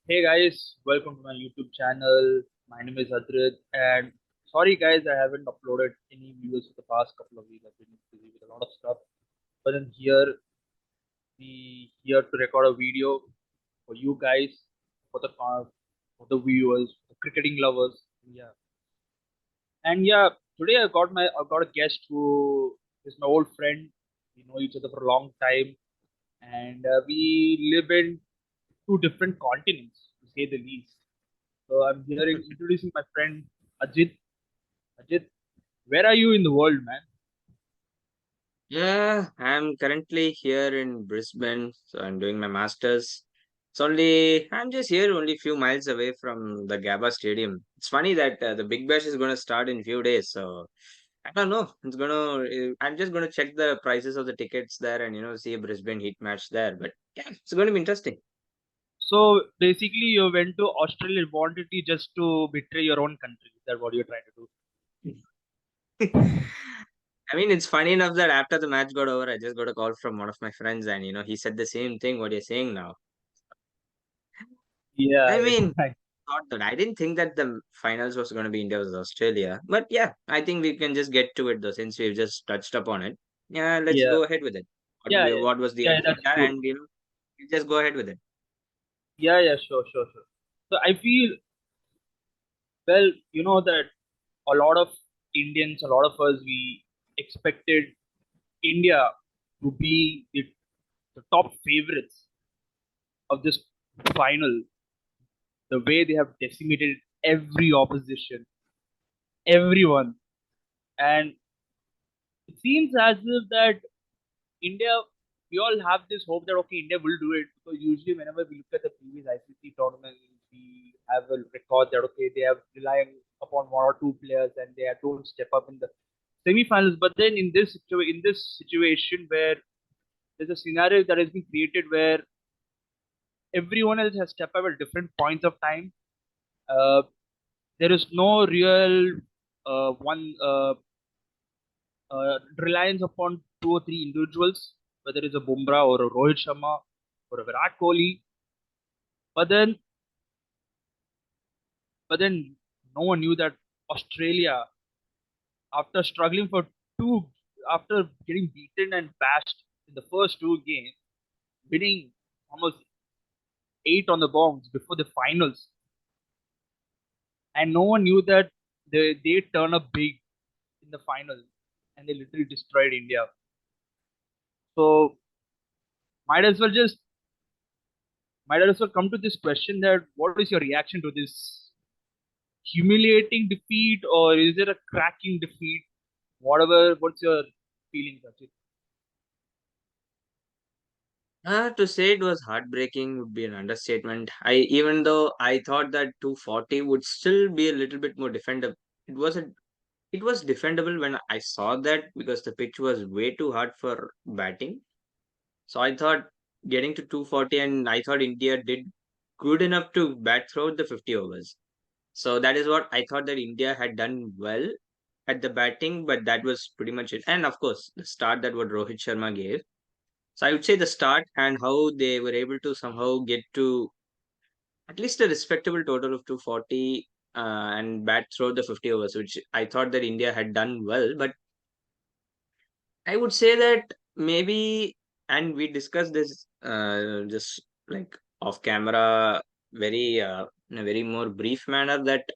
Hey guys, welcome to my YouTube channel. My name is Adrit, and sorry guys, I haven't uploaded any videos for the past couple of weeks. I've been busy with a lot of stuff. But then here we here to record a video for you guys, for the viewers, the cricketing lovers. Yeah, and yeah, today I got a guest who is my old friend. We know each other for a long time, and we live in two different continents, to say the least. So I'm here introducing my friend Ajit. Ajit, where are you in the world, man? Yeah, I'm currently here in Brisbane, so I'm doing my masters. I'm just here only a few miles away from the Gabba Stadium. It's funny that the Big Bash is going to start in few days, so I don't know. I'm just going to check the prices of the tickets there and see a Brisbane Heat match there. But yeah, it's going to be interesting. So basically, you went to Australia voluntarily just to betray your own country. Is that what you're trying to do? I mean, it's funny enough that after the match got over, I just got a call from one of my friends, and he said the same thing what you're saying now. Yeah, I mean, right. thought that I didn't think that the finals was going to be India versus Australia. But yeah, I think we can just get to it though, since we've just touched upon it. Yeah, let's Yeah, go ahead with it. yeah, yeah, What was the yeah. That's agenda? true. And we just go ahead with it. Yeah, yeah, sure, sure, sure. So I feel well, you know that a lot of Indians, a lot of us, we expected India to be the top favorites of this final. The way they have decimated every opposition, everyone, and it seems as if that India, we all have this hope that okay, India will do it because usually whenever we look at the previous ICC tournament, we have a record that okay, they have relying upon one or two players and they don't step up in the semi-finals. But then in this situation where there's a scenario that has been created where everyone else has stepped up at different points of time. Uh, there is no real one reliance upon two or three individuals, whether it's a Bumrah or a Rohit Sharma or a Virat Kohli. But then, but then, no one knew that Australia, after struggling for two, after getting beaten and bashed in the first two games, winning almost eight on the bounce before the finals, and no one knew that they turn up big in the final, and they literally destroyed India. So might as well just might as well come to this question that what is your reaction to this humiliating defeat or is it a cracking defeat? What's your feelings, Achit? To say it was heartbreaking would be an understatement. Even though I thought that 240 would still be a little bit more defendable, it wasn't. It was defendable when I saw that because the pitch was way too hard for batting. So I thought getting to 240, and I thought India did good enough to bat throughout the 50 overs. So that is what I thought, that India had done well at the batting, but that was pretty much it. And of course, the start that what Rohit Sharma gave. So I would say the start and how they were able to somehow get to at least a respectable total of 240 and bat throughout the 50 overs, which I thought that India had done well. But I would say that maybe, and we discussed this just like off camera, in a very more brief manner, that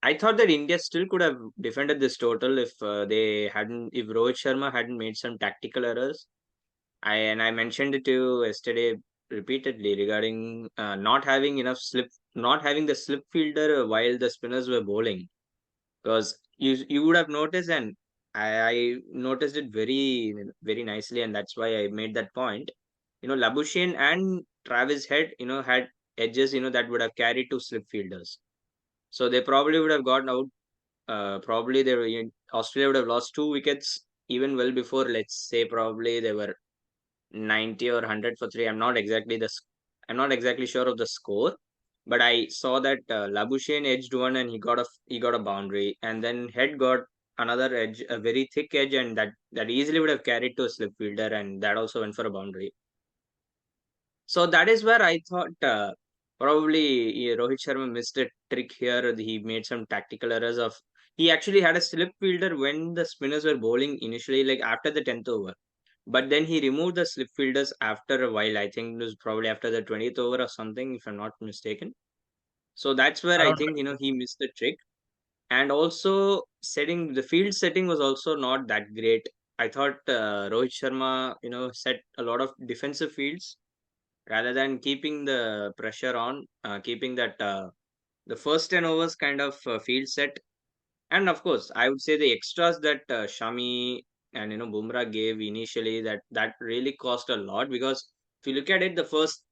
I thought that India still could have defended this total if if Rohit Sharma hadn't made some tactical errors. I mentioned it to you yesterday repeatedly regarding not having the slip fielder while the spinners were bowling, because you would have noticed, and I noticed it very nicely, and that's why I made that point. Labuschagne and Travis Head, had edges, that would have carried two slip fielders, so they probably would have gotten out. Probably Australia would have lost two wickets even well before, let's say, probably they were 90 or 100 for three. I'm not exactly sure of the score, but I saw that Labuschagne edged one and he got a boundary, and then Head got another edge, a very thick edge, and that easily would have carried to a slip fielder, and that also went for a boundary. So that is where I thought. Probably Rohit Sharma missed a trick here. He made some tactical errors of. He actually had a slip fielder when the spinners were bowling initially, like after the 10th over. But then he removed the slip fielders after a while. I think it was probably after the 20th over or something, if I'm not mistaken. So that's where I Around think he missed the trick. And also setting the field setting was also not that great. I thought Rohit Sharma set a lot of defensive fields rather than keeping the pressure on, keeping that the first 10 overs kind of field set. And of course, I would say the extras that Shami and Bumrah gave initially, that really cost a lot, because if you look at it, the first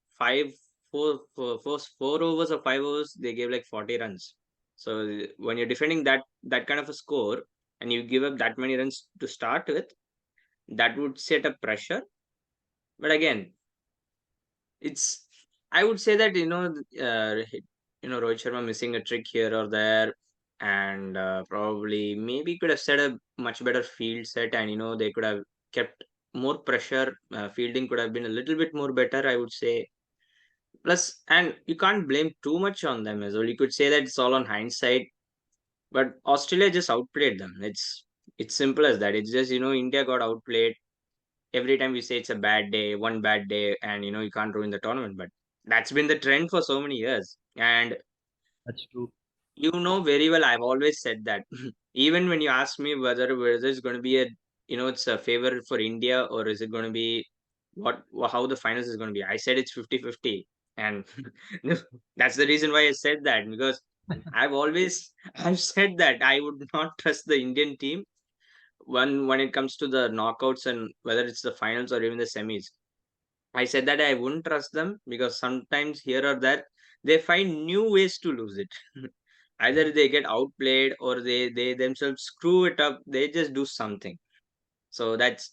first 4 overs or 5 overs, they gave like 40 runs. So when you're defending that kind of a score and you give up that many runs to start with, that would set up pressure. But again, it's I would say that Rohit Sharma missing a trick here or there, and probably maybe could have set a much better field set, and they could have kept more pressure. Fielding could have been a little bit more better, I would say. Plus, and you can't blame too much on them as well. You could say that it's all on hindsight, but Australia just outplayed them. It's simple as that. It's just India got outplayed. Every time we say it's a bad day, one bad day, and you can't ruin the tournament. But that's been the trend for so many years. And that's true. very well, I've always said that. Even when you ask me whether it's going to be it's a favor for India, or is it going to be how the finals is going to be. I said it's 50-50, and that's the reason why I said that, because I've said that I would not trust the Indian team when it comes to the knockouts, and whether it's the finals or even the semis. I said that I wouldn't trust them, because sometimes here or there they find new ways to lose it. Either they get outplayed, or they themselves screw it up. They just do something. So that's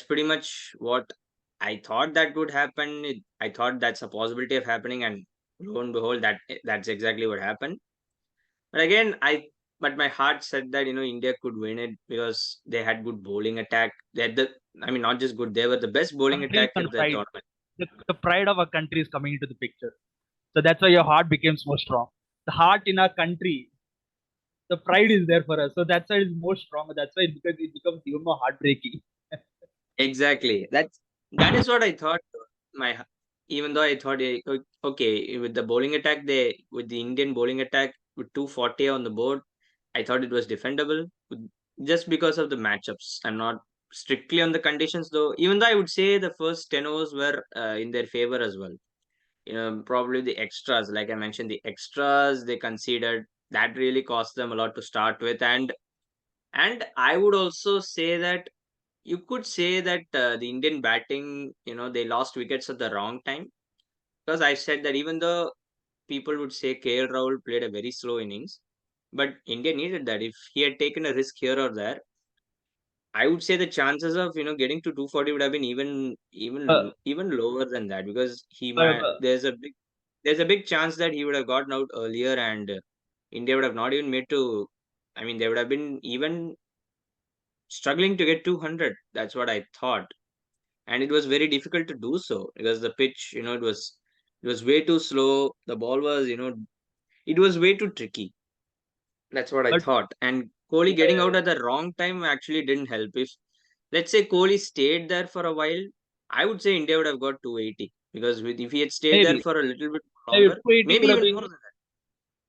pretty much what I thought that would happen. I thought that's a possibility of happening, and lo and behold, that's exactly what happened. But again, but my heart said that India could win it, because they had good bowling attack. They had I mean, not just good, they were the best bowling Country attack and at the pride. tournament. The pride of a country is coming into the picture. So that's why your heart becomes more strong. The heart in our country, the pride is there for us. So that's why it's more strong. That's why it becomes even more heartbreaking. Exactly. That is what I thought. My Even though I thought, okay, with the bowling attack, with the Indian bowling attack with 240 on the board, I thought it was defendable, just because of the matchups and not strictly on the conditions. Though, even though I would say the first 10 overs were in their favor as well. Probably the extras, like I mentioned, the extras they considered, that really cost them a lot to start with, and I would also say that you could say that the Indian batting, they lost wickets at the wrong time. Because I said that even though people would say KL Rahul played a very slow innings, but India needed that. If he had taken a risk here or there, I would say the chances of getting to 240 would have been Uh, even lower than that, because uh, there's a big chance that he would have gotten out earlier, and India would have not even made to. I mean, they would have been even struggling to get 200. That's what I thought, and it was very difficult to do so, because the pitch, it was way too slow. The ball was, it was way too tricky. That's what I but thought. And Kohli getting uh, out at the wrong time actually didn't help. If let's say Kohli stayed there for a while, I would say India would have got 280, because if he had stayed there maybe, for a little bit maybe longer, 280 maybe would have even been more than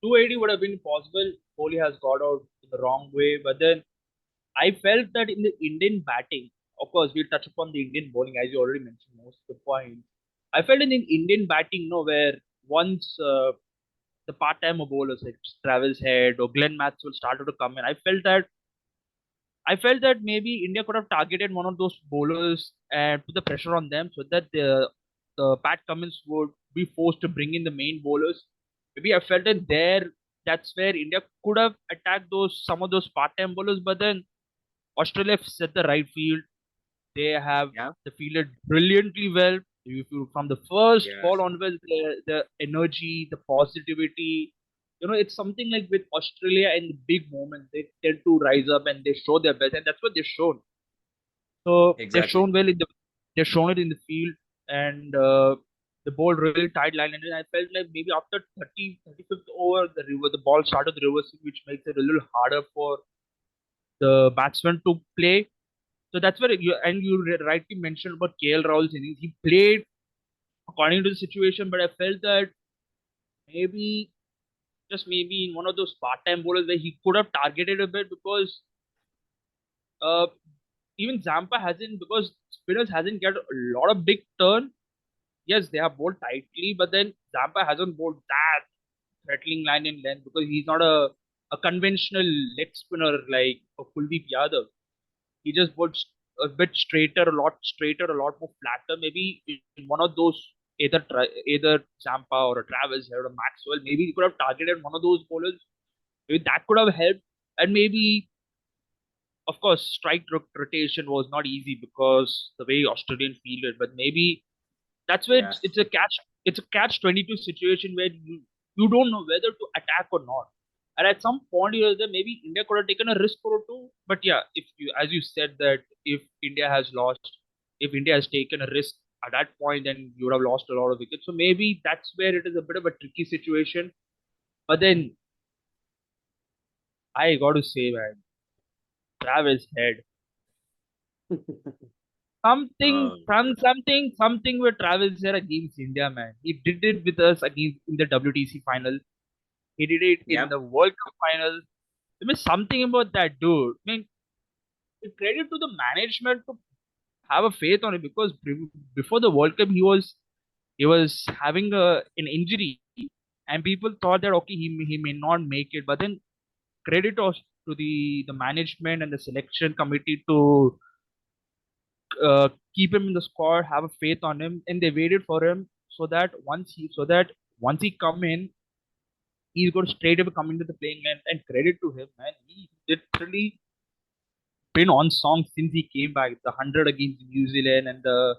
280 would have been possible. Kohli has got out in the wrong way, but then I felt that in the Indian batting, of course, we'll touch upon the Indian bowling as you already mentioned most of the points. I felt in the Indian batting, where once the part-time bowlers like Travis Head or Glenn Maxwell started to come in, I felt that maybe India could have targeted one of those bowlers and put the pressure on them so that the Pat Cummins would be forced to bring in the main bowlers. Maybe I felt that that's where India could have attacked those some of those part-time bowlers, but then Australia set the right field. They have that. they fielded brilliantly well. If you, from the first Yeah, ball onwards, the energy, the positivity, it's something like with Australia in the big moments, they tend to rise up and they show their best, and that's what they've shown. So exactly. they've shown it in the field, and The ball really tight line, and then I felt like maybe after 35th over, the ball started reversing, which makes it a little harder for the batsman to play. So that's where you rightly mentioned about KL Rahul's innings. He played according to the situation, but I felt that maybe just maybe in one of those part-time bowlers where he could have targeted a bit because uh, even Zampa hasn't because spinners hasn't got a lot of big turn. Yes, they have bowled tightly, but then Zampa hasn't bowled that threatening line in length because he's not a conventional leg spinner like a Kuldeep Yadav. He just bowled a bit straighter, a lot more flatter. Maybe in one of those either Zampa or a Travis Head or Maxwell, maybe he could have targeted one of those bowlers. Maybe that could have helped, and maybe of course strike rotation was not easy because the way Australian fielded, but maybe that's where Yeah. it's a catch 22 situation where you don't know whether to attack or not. And at some point you there maybe India could have taken a risk or two. But yeah, if you as you said that if India has lost, if India has taken a risk at that point, then you would have lost a lot of wickets. So maybe that's where it is a bit of a tricky situation. But then I got to say, man, Travis Head. Oh, Something with Travis Head against India, man. He did it with us against in the WTC final. He did it in yep. the World Cup final. There was something about that dude. I mean, credit to the management to have a faith on him because before the World Cup he was having an injury, and people thought that okay he may not make it. But then credit to the management and the selection committee to keep him in the squad, have a faith on him, and they waited for him so that once he come in, he's going to straight away come into the playing man. And credit to him, man. He literally been on song since he came back. The 100 against New Zealand and the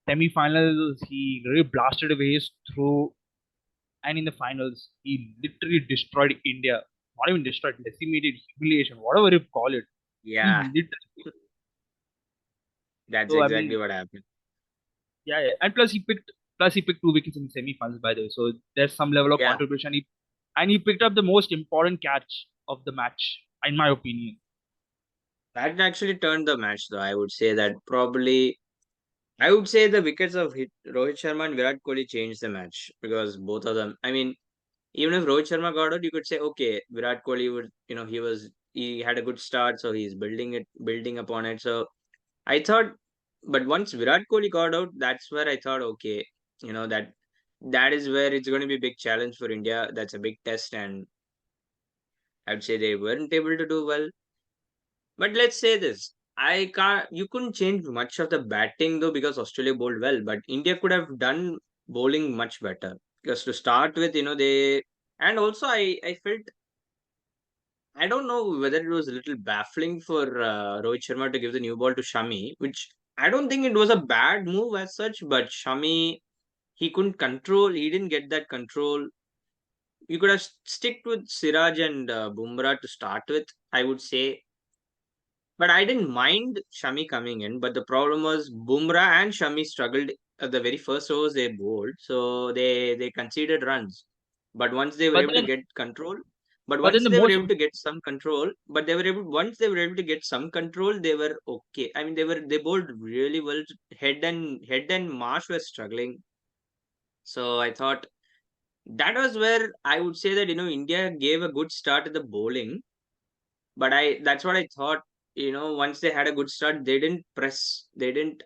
semi-finals, he really blasted away his through. And in the finals, he literally destroyed India. Not even destroyed, decimated, humiliation, whatever you call it. Yeah, He literally. that's So I exactly mean, what happened. yeah, yeah. And plus he picked 2 wickets in the semi-finals, by the way. So there's some level of Yeah, contribution. And he picked up the most important catch of the match, in my opinion. that actually turned the match, though. I would say that probably. I would say the wickets of Rohit Sharma and Virat Kohli changed the match because both of them. I mean, even if Rohit Sharma got out, you could say, okay, Virat Kohli would, he had a good start, so he's building upon it. So I thought, but once Virat Kohli got out, that's where I thought, okay, that is where it's going to be a big challenge for India. That's a big test, and I'd say they weren't able to do well. But let's say this. I can't. You couldn't change much of the batting though because Australia bowled well, but India could have done bowling much better. Because to start with, they and also I felt I don't know whether it was a little baffling for Rohit Sharma to give the new ball to Shami, which I don't think it was a bad move as such, but Shami he couldn't control. He didn't get that control. You could have stick with Siraj and Bumrah to start with. I would say. But I didn't mind Shami coming in. But the problem was Bumrah and Shami struggled at the very first overs they bowled. So they conceded runs. But once they were But able to then, get control, but but then once the they were most able to get some control, but they were able once they were able to get some control, they were okay. I mean they bowled really well. Head and Marsh were struggling. So I thought that was where I would say that India gave a good start at the bowling, but I that's what I thought. Once they had a good start, they didn't press, they didn't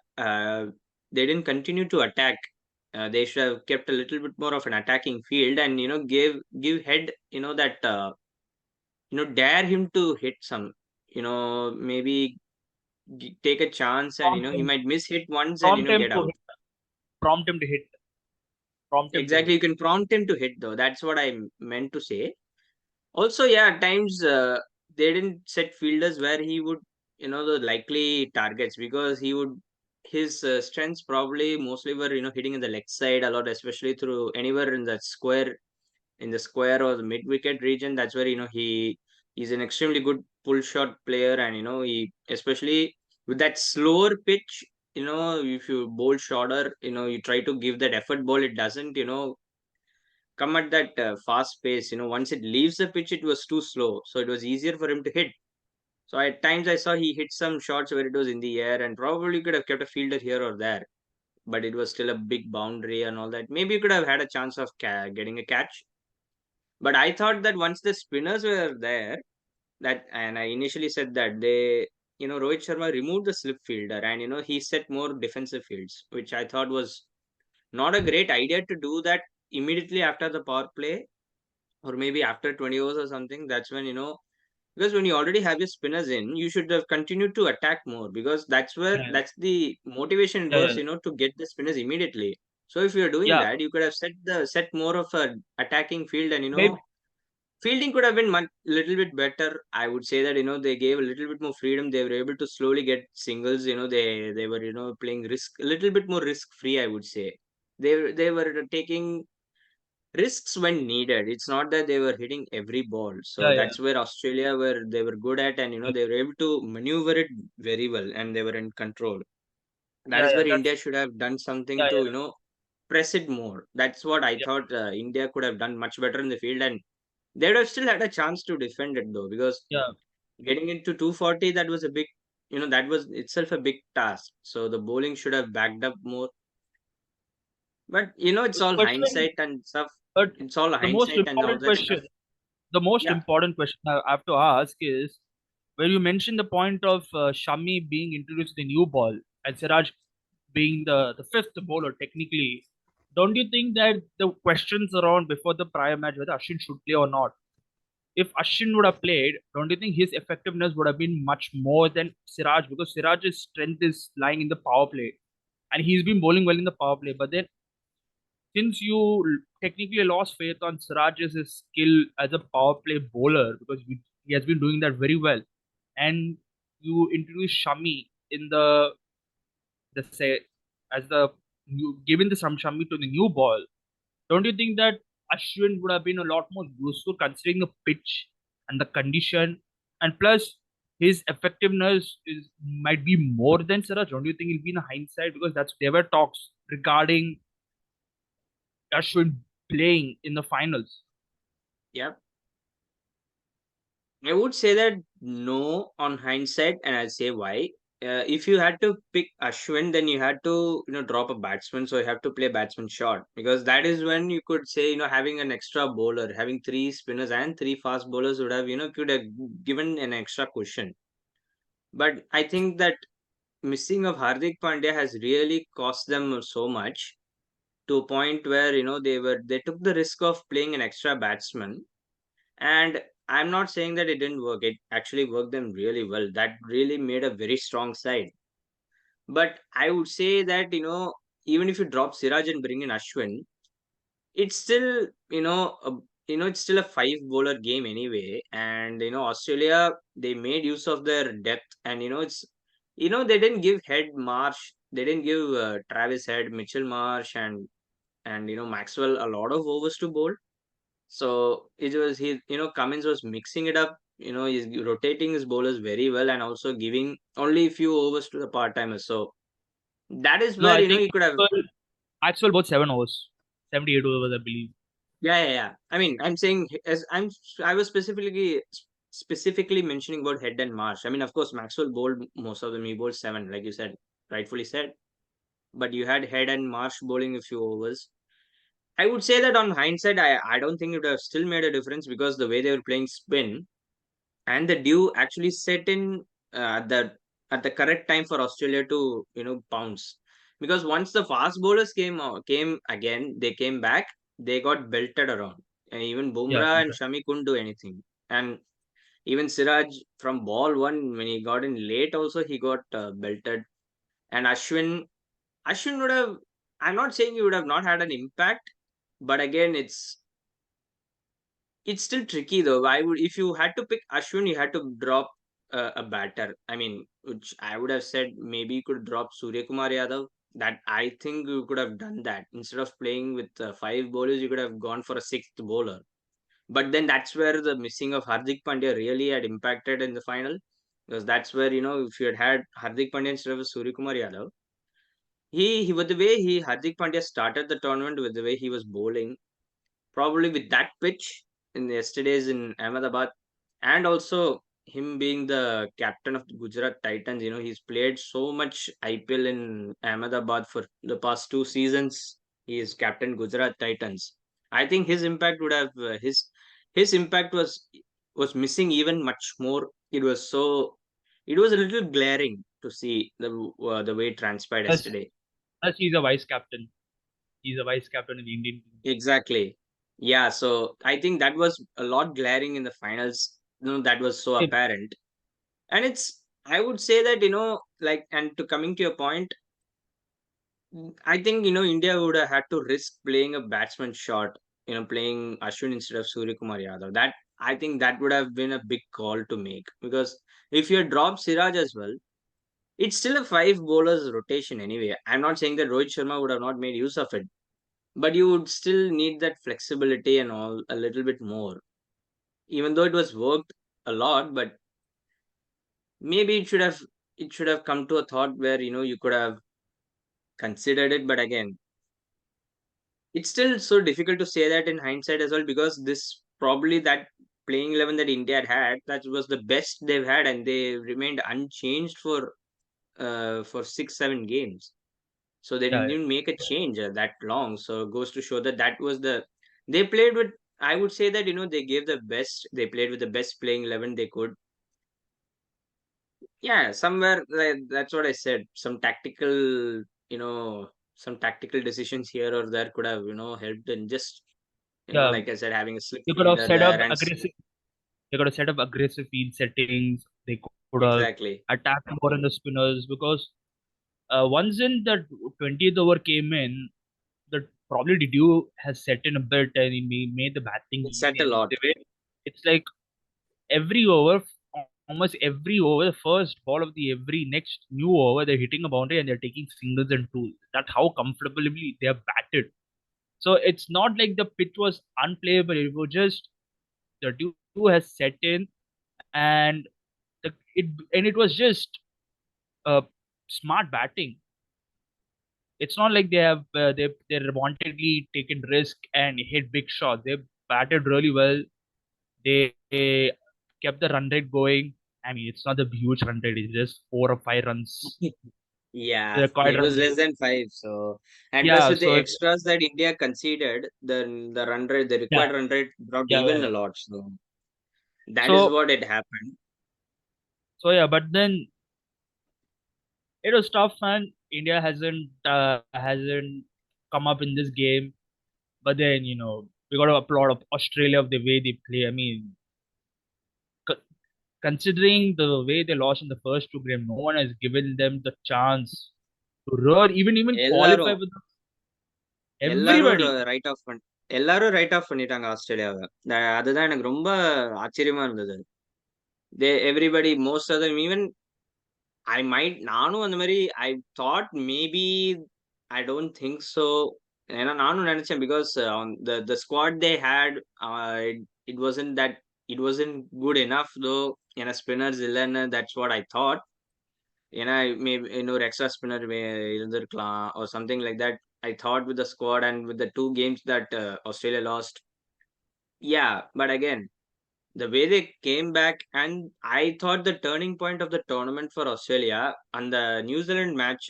continue to attack. They should have kept a little bit more of an attacking field and give head that dare him to hit some, maybe take a chance and prompt he him, might miss hit once and prompt him get to out. hit, prompt him to hit, prompt him to hit. Exactly, you can prompt him to hit though. That's what I meant to say. Also, yeah, at times they didn't set fielders where he would, the likely targets because his strengths probably mostly were, hitting in the leg side a lot, especially through anywhere in the square or the mid wicket region. That's where, he's an extremely good pull shot player and, he, especially with that slower pitch. if you bowl shorter, you try to give that effort ball, it doesn't, come at that fast pace. Once it leaves the pitch, it was too slow. So it was easier for him to hit. So at times I saw he hit some shots where it was in the air and probably could have kept a fielder here or there. But it was still a big boundary and all that. Maybe you could have had a chance of getting a catch. But I thought that once the spinners were there, and I initially said that Rohit Sharma removed the slip fielder and he set more defensive fields, which I thought was not a great idea to do that immediately after the power play or maybe after 20 overs or something. That's when because when you already have your spinners in, you should have continued to attack more, because Yeah, that's the motivation yeah, was yeah. to get the spinners immediately. So if you're doing Yeah, that, you could have set more of a attacking field, and maybe. fielding could have been little bit better. I would say that they gave a little bit more freedom. They were able to slowly get singles. They were playing a little bit more risk free, I would say. They were taking risks when needed. It's not that they were hitting every ball. So Yeah, yeah, that's where Australia were they were good at, and yeah, they were able to maneuver it very well, and they were in control. That yeah, is yeah. where That's India should have done something yeah, to yeah, press it more. That's what I yeah, thought India could have done much better in the field, and they would have still had a chance to defend it though, because yeah. getting into 240, that was a big, that was itself a big task. So the bowling should have backed up more. But it's The all question, hindsight and stuff. but It's all the most hindsight and all important that question, stuff. the most Yeah. important question I have to ask is, when you mentioned the point of Shami being introduced to the new ball and Siraj being the fifth bowler technically, don't you think that the questions around before the prior match whether Ashwin should play or not, if Ashwin would have played, don't you think his effectiveness would have been much more than Siraj, because Siraj's strength is lying in the power play and he's been bowling well in the power play. But then, since you technically lost faith on Siraj's skill as a power play bowler, because he has been doing that very well, and you introduce Shami in the say as the you given the some Shami to the new ball, don't you think that Ashwin would have been a lot more useful considering the pitch and the condition, and plus his effectiveness is might be more than Siraj? Don't you think it'll be in hindsight, because that's there were talks regarding Ashwin playing in the finals? Yeah. I would say that no on hindsight, and I'll say why. If you had to pick Ashwin, then you had to drop a batsman, so you have to play batsman short, because that is when you could say having an extra bowler, having three spinners and three fast bowlers would have could have given an extra cushion. But I think that missing of Hardik Pandya has really cost them so much, to a point where they took the risk of playing an extra batsman. And I'm not saying that it didn't work. It actually worked them really well. That really made a very strong side. But I would say that, even if you drop Siraj and bring in Ashwin, it's still, it's still a five bowler game anyway. And, Australia, they made use of their depth. And, they didn't give Head Marsh, they didn't give Travis Head, Mitchell Marsh, and, Maxwell a lot of overs to bowl. So it was Cummins was mixing it up. He's rotating his bowlers very well and also giving only a few overs to the part timers. So that is No, where I think he could have. Maxwell both 7 overs, 78 overs, I believe. Yeah, yeah, yeah. I mean, I'm saying I was specifically mentioning about Head and Marsh. I mean, of course, Maxwell bowled most of them. He bowled seven, like you said, rightfully said. But you had Head and Marsh bowling a few overs. I would say that on hindsight, I don't think it would have still made a difference, because the way they were playing spin, and the dew actually set in at the correct time for Australia to pounce. Because once the fast bowlers came again, they came back, they got belted around, and even Yeah, Bumrah and Shami couldn't do anything. And even Siraj from ball one, when he got in late, also he got belted. And Ashwin would have. I'm not saying he would have not had an impact, but again, it's still tricky though. I would, if you had to pick Ashwin, you had to drop a batter. I mean, which I would have said maybe you could drop Surya Kumar Yadav. That I think you could have done that instead of playing with five bowlers. You could have gone for a sixth bowler. But then that's where the missing of Hardik Pandya really had impacted in the final, because that's where if you had Hardik Pandya instead of Surya Kumar Yadav, he with the way Hardik Pandya started the tournament, with the way he was bowling, probably with that pitch in yesterday's in Ahmedabad, and also him being the captain of the Gujarat Titans. He's played so much IPL in Ahmedabad for the past 2 seasons. He is captain Gujarat Titans. I think his impact would have his impact was missing even much more. It was a little glaring to see the way it transpired Plus, yesterday. plus he's a vice captain. He's a vice captain in the Indian team. Exactly. Yeah, so I think that was a lot glaring in the finals. That was so Same. apparent. And I would say that, like, and to coming to your point, I think, India would have had to risk playing a batsman shot, playing Ashwin instead of Surya Kumar Yadav. I think that would have been a big call to make, because if you had dropped Siraj as well, it's still a five bowlers rotation anyway. I'm not saying that Rohit Sharma would have not made use of it, but you would still need that flexibility and all a little bit more, even though it was worked a lot. But maybe it should have come to a thought where you could have considered it. But again, it's still so difficult to say that in hindsight as well, because this probably that playing 11 that India had, that was the best they've had, and they remained unchanged for 6-7 games. So they Yeah, didn't yeah. even make a change that long. So it goes to show that that was they played with. I would say that they gave the best. They played with the best playing 11 they could. Yeah, somewhere like, that's what I said. Some tactical decisions here or there could have helped in just Yeah. like I said, having a slip They could have fielder set up there and aggressive. They could have set up aggressive field settings. They could have exactly. attacked more in the spinners because once in the 20th over came in, the probably the dew has set in a bit and it made the batting It easy. said a And lot. the way it's like every over, almost every over, the first ball of the every next new over, they're hitting a boundary and they're taking singles and twos. That's how comfortably they have batted. So it's not like the pitch was unplayable. It was just the dew has set in and it was just uh, smart batting. It's not like they have they're wantedly taken risk and hit big shots. They batted really well. They kept the run rate going. I mean, it's not a huge run rate. It's just 4 or 5 runs. Yeah, The required it run was rate. less than five. So, and plus Yeah. with the So extras that India conceded, then the run rate, the yeah, required run rate dropped yeah, even yeah. a lot. So that is So what it happened. yeah, but then it was tough, man. India hasn't come up in this game. But then we got to applaud of Australia of the way they play. I mean, c- considering the way they lost in the first two games, no one has given them the chance to really even qualify எல்லாரும் with எல்லாரும் everybody. Write off எல்லாரும் write off பண்ணிட்டாங்க ஆஸ்திரேலியாவை. அதுதான் எனக்கு ரொம்ப ஆச்சரியமா இருந்தது. Everybody most of them even நானும் அந்த மாதிரி I thought maybe I don't think so. ஏன்னா நானும் நினைச்சேன், because the squad they had, it wasn't that it wasn't good enough though. ஏன்னா ஸ்பின்னர்ஸ் இல்லைன்னு that's what I thought. ஏன்னா மேபி இன்னொரு எக்ஸ்ட்ரா ஸ்பின்னர் இருந்திருக்கலாம் or something like that. I thought with the squad and with the 2 games that Australia lost. Yeah, but again, the way they came back, and I thought the turning point of the tournament for Australia and the New Zealand match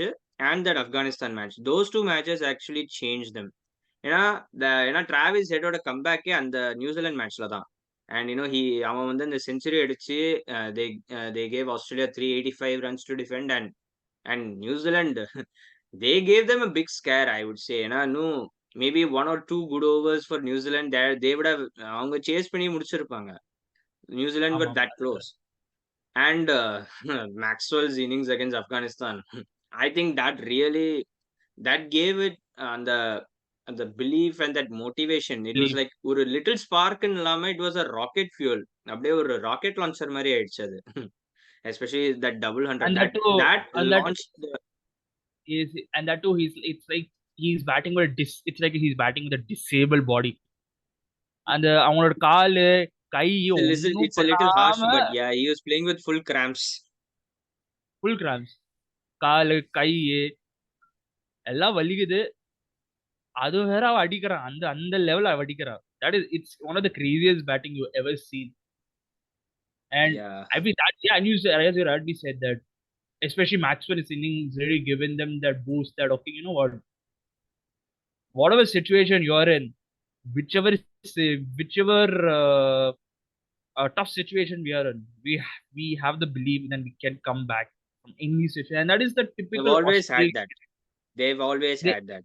and that Afghanistan match, those two matches actually changed them. Travis ஹெட்டோட கம்பேக்கே அந்த New Zealand மேட்ச்ல தான். And அவன் வந்து இந்த century அடிச்சு they gave Australia 385 runs to defend, and New Zealand they gave them a big scare, I would say. இன்னும் maybe 1 or 2 good overs for New Zealand there, they would have அவங்க chase பண்ணி முடிச்சிருப்பாங்க. New Zealand were ஆமா, that close. And Maxwell's innings against Afghanistan, I think that gave it the belief and that motivation. It was believe. like ஒரு little spark இல்லாம it was a rocket fuel. அப்படியே ஒரு rocket launcher மாதிரி ஆயிடுச்சு அது. Especially that double hundred And that that too, that and that launched the is, and that too, it's like he's batting with it's like he's batting with a disabled body. அந்த அவங்களோட காலு கை ஒன்னும் it's a little harsh, பண்ணாம but yeah, he was playing with full cramps. Full grams காலு கை எல்லாம் வலிக்குது. அது வேற அவ அடிக்கிறான். அந்த அந்த லெவல் அவ அடிக்கிறான். That is, it's one of the craziest batting you ever seen. And Yeah. I mean that, yeah, and as you rightly said that, especially Maxwell's innings really given them that boost that, okay, you know what, whatever situation you're in, whichever whichever tough situation we are in, we have the belief that we can come back from any situation, and that is the They've typical always had Australian. that. They've always They, had that.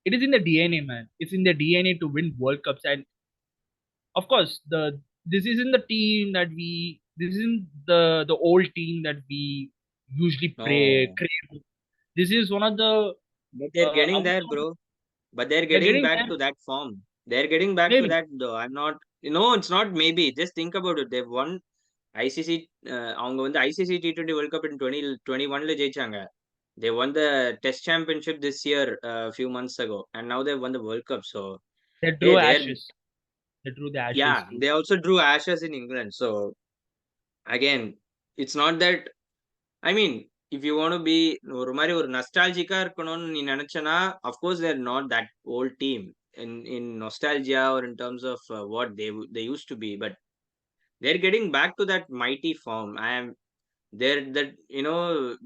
it is in the DNA, man. It's in the DNA to win World Cups, and of course, this isn't the team that we. This isn't the old team that we usually pray No. crave. This is one of the But they're getting there, among, bro. But they're they're getting getting back there. to that form. They're getting back to Maybe that though. I'm not, it's not maybe. Just think about it. They've won ICC. அவங்க வந்து ICC T20 World Cup in 2021 ஜெயிச்சாங்க. They won the Test Championship this year, a few months ago, and now they've won the World Cup. So, they hey, drew they're ashes. They drew the ashes yeah. too. They also drew ashes in England. So again, it's not that. I mean, if you want to be ஒரு மாதிரி ஒரு நஸ்டால்ஜிக்கா இருக்கணும்னு நீ நினைச்சனா, of course they're not that old team in nostalgia or in terms of what they used to be, but they're getting back to that mighty form. I am there that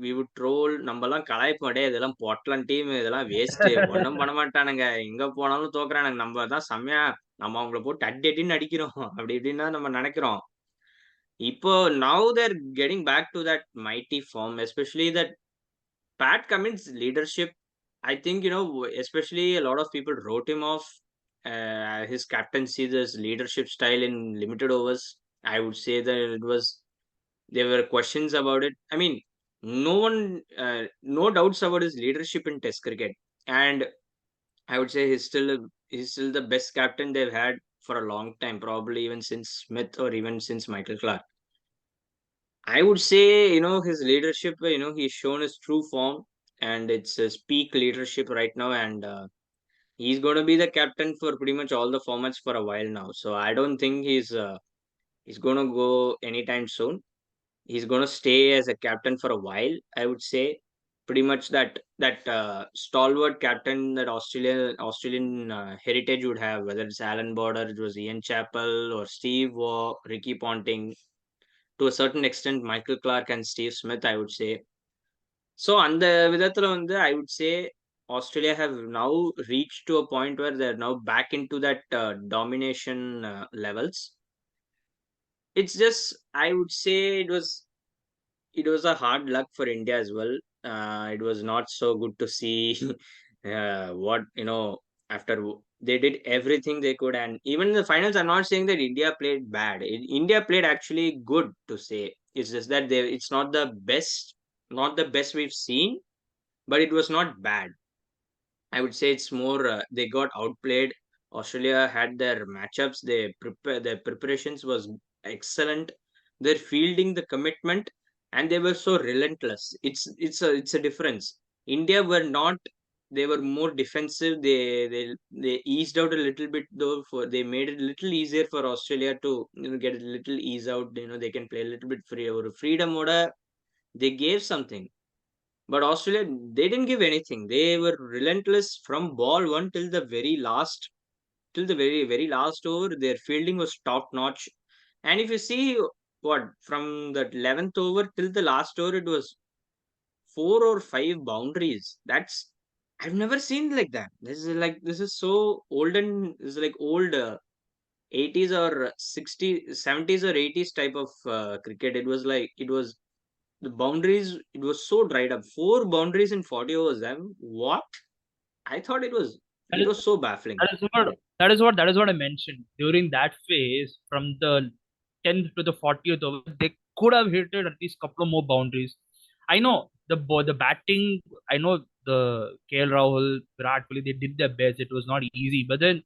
we would troll நம்மலாம் கலாய்ப்போம், டேய் இதெல்லாம் பொட்டலம் team, இதெல்லாம் waste, ஒண்ணும் பண்ண மாட்டானுங்க, எங்க போனாலும் தோக்குறானுங்க, நம்ம தான் செம்மையா நம்ம அவங்கள போட்டு அடி அடின்னு அடிக்கிறோம் அப்படி இப்படின்னு தான் நம்ம நினைக்கிறோம். இப்போ now they're getting back to that mighty form, especially that Pat Cummins' leadership. I think, especially a lot of people wrote him off. His captaincy, his leadership style in limited overs. I would say that there were questions about it. I mean, no doubts about his leadership in Test cricket. And I would say he's still the best captain they've had for a long time, probably even since Smith or even since Michael Clark. I would say, his leadership, he's shown his true form, and it's his peak leadership right now. And he's going to be the captain for pretty much all the formats for a while now. So I don't think he's going to go anytime soon. He's going to stay as a captain for a while. I would say pretty much that stalwart captain that Australian heritage would have, whether it's Alan Border, it was Ian Chappell, or Steve Waugh, Ricky Ponting, to a certain extent Michael Clark and Steve Smith, I would say. So அந்த விதத்துல வந்து I would say Australia have now reached to a point where they're now back into that domination levels. It's just, I would say, it was a hard luck for India as well. It was not so good to see what after they did everything they could, and even in the finals, I'm not saying that India played bad. India played actually good to say. It's just that it's not the best we've seen, but it was not bad. I would say it's more they got outplayed. Australia had their matchups. Their preparations was excellent. Their fielding, the commitment, and they were so relentless. It's a difference. India were not. They were more defensive. They eased out a little bit though. They made it a little easier for Australia to get a little ease out. They can play a little bit free or freedom order. They gave something, but Australia, they didn't give anything. They were relentless from ball one till the very, very last over. Their fielding was top notch. And if you see what from the 11th over till the last over, it was 4 or 5 boundaries. I've never seen like that. This is so olden. This is like old 80s or 60s, 70s or 80s type of cricket. It was the boundaries, it was so dried up. 4 boundaries in 40 overs. What? I thought it was That it is was so baffling. that is what I mentioned during that phase from the 10th to the 40th over. They could have hit it at least couple of more boundaries. I know the batting. I know the KL Rahul, Virat Kohli, they did their best. It was not easy, but then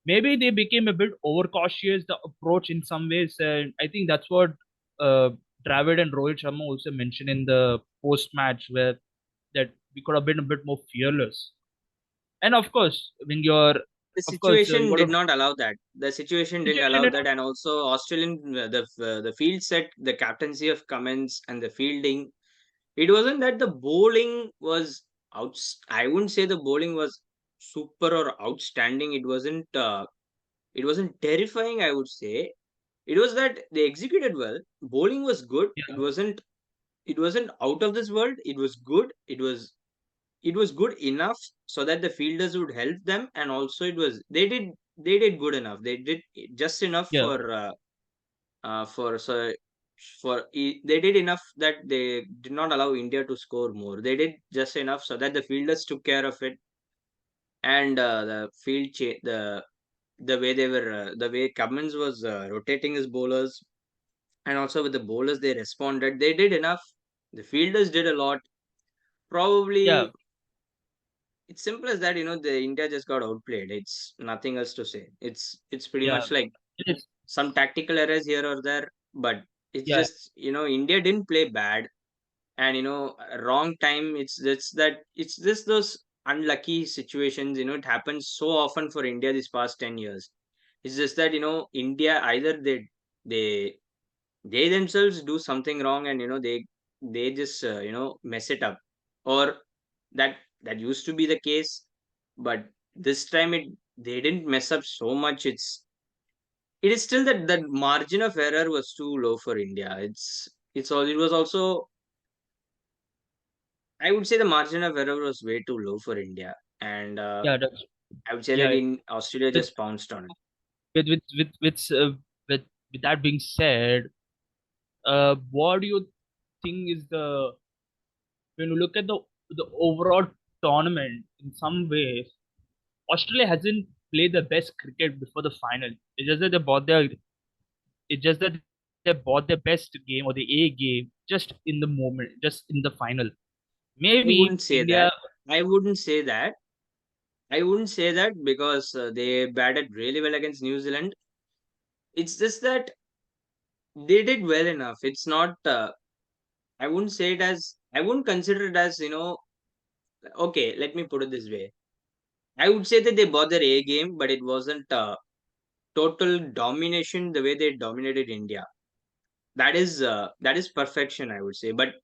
maybe they became a bit overcautious. The approach in some ways, and I think that's what uh, Dravid and Rohit Sharma also mentioned in the post match, where that we could have been a bit more fearless. And of course, when you're, The of course, you situation got did a not allow that. The situation didn't situation allow did that, not. and also Australian the field set, the captaincy of Cummins and the fielding. It wasn't that the bowling was. I wouldn't say the bowling was super or outstanding. It wasn't terrifying, I would say. It was that they executed well. Bowling was good. It Yeah, wasn't out of this world. It was good. It was good enough so that the fielders would help them, and also they did good enough. They did just enough yeah, they did enough that they did not allow India to score more. They did just enough so that the fielders took care of it, and the way the way Cummins was rotating his bowlers, and also with the bowlers they responded. They did enough. The fielders did a lot. yeah, Probably it's simple as that. The India just got outplayed. It's nothing else to say. It's pretty yeah. much like It's some tactical errors here or there, but it's yeah, just India didn't play bad, and wrong time. It's just those unlucky situations. It happens so often for India these past 10 years. It's just that India, either they they themselves do something wrong, and they just mess it up, or that used to be the case, but this time they didn't mess up so much. It is still that the margin of error was too low for India. It was also, I would say, the margin of error was way too low for India, and yeah. That's I would say that yeah. in Australia With just pounced on it. with with with with uh, with, with that being said, what do you think is the when you look at the overall tournament? In some ways, Australia hasn't played the best cricket before the final. It's just that it's just that they bought their best game or the A game just in the moment, just in the final. I wouldn't Maybe say that. India. I wouldn't say that. I wouldn't say that because they batted really well against New Zealand. It's just that they did well enough. It's not. I wouldn't say it as. I wouldn't consider it as. Okay, let me put it this way. I would say that they bought their A game, but it wasn't total domination the way they dominated India. That is perfection, I would say. But